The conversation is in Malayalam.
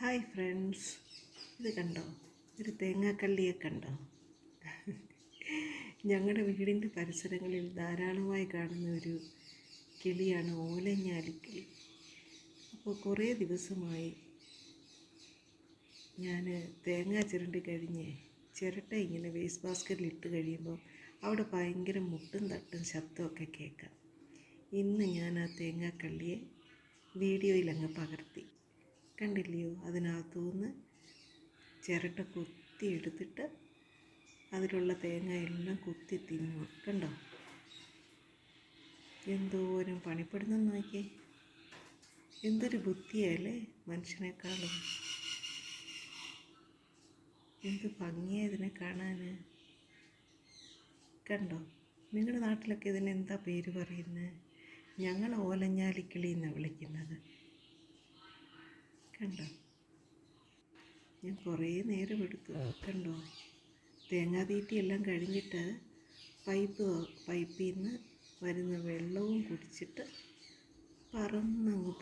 ഹായ് ഫ്രണ്ട്സ്, ഇത് കണ്ടോ? ഒരു തേങ്ങാക്കള്ളിയെ കണ്ടോ? ഞങ്ങളുടെ വീടിൻ്റെ പരിസരങ്ങളിൽ ധാരാളമായി കാണുന്ന ഒരു കിളിയാണ് ഓലഞ്ഞാലിക്കിളി. അപ്പോൾ കുറേ ദിവസമായി ഞാൻ തേങ്ങ ചിരണ്ടി കഴിഞ്ഞ് ചിരട്ട ഇങ്ങനെ വേസ്റ്റ് ബാസ്ക്കറ്റിൽ ഇട്ട് കഴിയുമ്പോൾ അവിടെ ഭയങ്കര മുട്ടും തട്ടും ശബ്ദമൊക്കെ കേൾക്കാം. ഇന്ന് ഞാൻ ആ തേങ്ങാക്കള്ളിയെ വീഡിയോയിൽ അങ്ങ് പകർത്തി. കണ്ടില്ലയോ? അതിനകത്തുനിന്ന് ചിരട്ട കുത്തി എടുത്തിട്ട് അതിലുള്ള തേങ്ങ എല്ലാം കുത്തി തിന്നു. കണ്ടോ? എന്തോരം പണിപ്പെടുന്നെന്ന് നോക്കിയേ. എന്തൊരു ബുദ്ധിയല്ലേ മനുഷ്യനേക്കാളും. എന്ത് ഭംഗിയാണ് ഇതിനെ കാണാൻ. കണ്ടോ? നിങ്ങളുടെ നാട്ടിലൊക്കെ ഇതിനെന്താ പേര് പറയുന്നത്? ഞങ്ങൾ ഓലഞ്ഞാലിക്കിളി എന്നാണ് വിളിക്കുന്നത്. കണ്ടോ? ഞാൻ കുറേ നേരം എടുത്തു. കണ്ടോ? തേങ്ങാതീറ്റിയെല്ലാം കഴിഞ്ഞിട്ട് പൈപ്പിൽ നിന്ന് വരുന്ന വെള്ളവും കുടിച്ചിട്ട് പറന്നങ്ങ്